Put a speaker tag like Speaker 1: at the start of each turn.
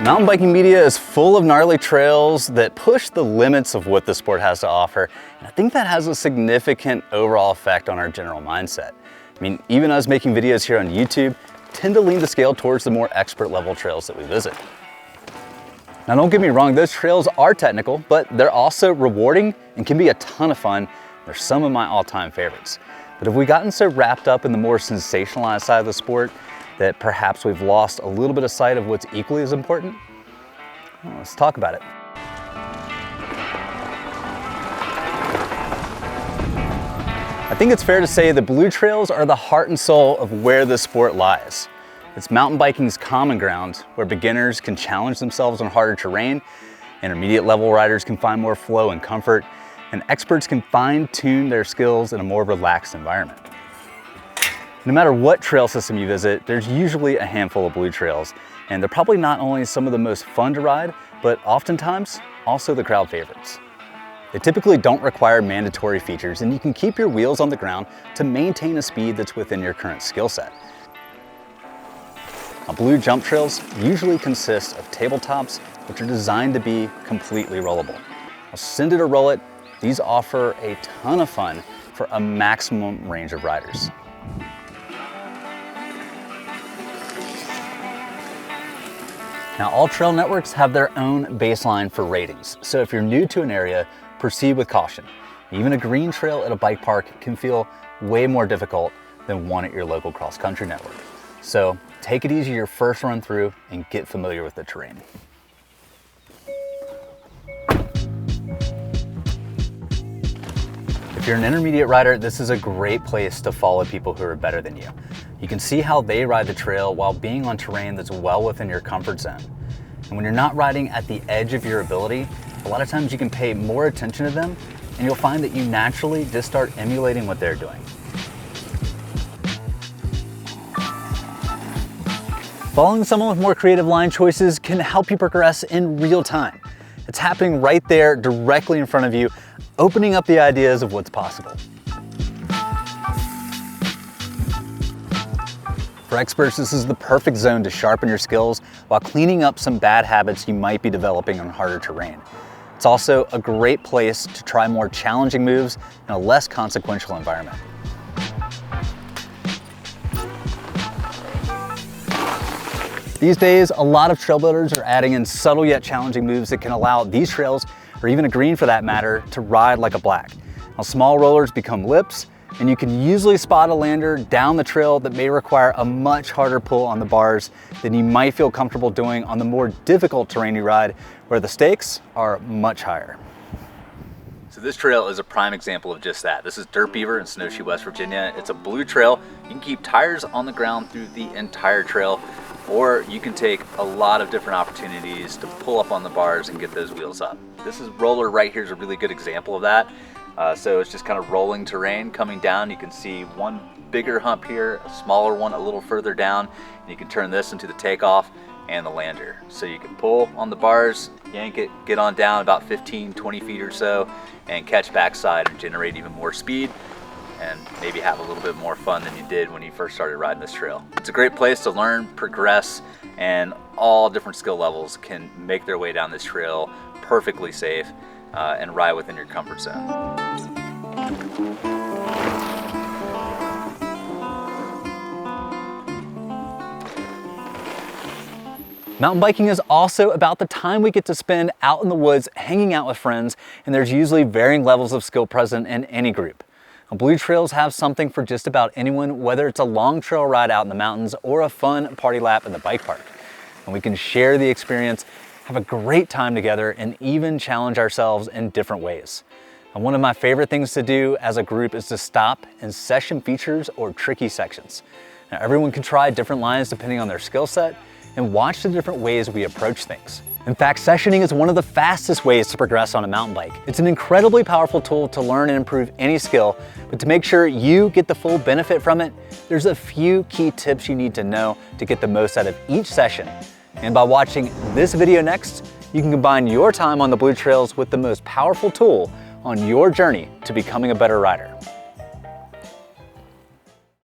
Speaker 1: Mountain biking media is full of gnarly trails that push the limits of what the sport has to offer. And I think that has a significant overall effect on our general mindset. I mean, even us making videos here on YouTube tend to lean the scale towards the more expert level trails that we visit. Now, don't get me wrong, those trails are technical, but they're also rewarding and can be a ton of fun. They're some of my all-time favorites. But have we gotten so wrapped up in the more sensationalized side of the sport that perhaps we've lost a little bit of sight of what's equally as important? Well, let's talk about it. I think it's fair to say that blue trails are the heart and soul of where this sport lies. It's mountain biking's common ground, where beginners can challenge themselves on harder terrain, intermediate level riders can find more flow and comfort, and experts can fine-tune their skills in a more relaxed environment. No matter what trail system you visit, there's usually a handful of blue trails, and they're probably not only some of the most fun to ride, but oftentimes also the crowd favorites. They typically don't require mandatory features, and you can keep your wheels on the ground to maintain a speed that's within your current skill set. Now, blue jump trails usually consist of tabletops, which are designed to be completely rollable. Now, send it or roll it, these offer a ton of fun for a maximum range of riders. Now, all trail networks have their own baseline for ratings, so if you're new to an area, proceed with caution. Even a green trail at a bike park can feel way more difficult than one at your local cross-country network. So take it easy your first run through and get familiar with the terrain. If you're an intermediate rider, this is a great place to follow people who are better than you. You can see how they ride the trail while being on terrain that's well within your comfort zone. And when you're not riding at the edge of your ability, a lot of times you can pay more attention to them, and you'll find that you naturally just start emulating what they're doing. Following someone with more creative line choices can help you progress in real time. It's happening right there, directly in front of you, opening up the ideas of what's possible. For experts, this is the perfect zone to sharpen your skills while cleaning up some bad habits you might be developing on harder terrain. It's also a great place to try more challenging moves in a less consequential environment. These days, a lot of trail builders are adding in subtle yet challenging moves that can allow these trails, or even a green for that matter, to ride like a black. Now, small rollers become lips, and you can usually spot a lander down the trail that may require a much harder pull on the bars than you might feel comfortable doing on the more difficult terrain you ride, where the stakes are much higher. So this trail is a prime example of just that. This is Dirt Beaver in Snowshoe, West Virginia. It's a blue trail. You can keep tires on the ground through the entire trail, or you can take a lot of different opportunities to pull up on the bars and get those wheels up. This roller right here is a really good example of that. So it's just kind of rolling terrain coming down. You can see one bigger hump here, a smaller one a little further down, and you can turn this into the takeoff and the lander. So you can pull on the bars, yank it, get on down about 15, 20 feet or so, and catch backside and generate even more speed, and maybe have a little bit more fun than you did when you first started riding this trail. It's a great place to learn, progress, and all different skill levels can make their way down this trail perfectly safe and ride within your comfort zone. Mountain biking is also about the time we get to spend out in the woods hanging out with friends, and there's usually varying levels of skill present in any group. Blue trails have something for just about anyone, whether it's a long trail ride out in the mountains or a fun party lap in the bike park. And we can share the experience, have a great time together, and even challenge ourselves in different ways. And one of my favorite things to do as a group is to stop in session features or tricky sections. Now, everyone can try different lines depending on their skill set, and watch the different ways we approach things. In fact, sessioning is one of the fastest ways to progress on a mountain bike. It's an incredibly powerful tool to learn and improve any skill, but to make sure you get the full benefit from it, there's a few key tips you need to know to get the most out of each session. And by watching this video next, you can combine your time on the blue trails with the most powerful tool on your journey to becoming a better rider.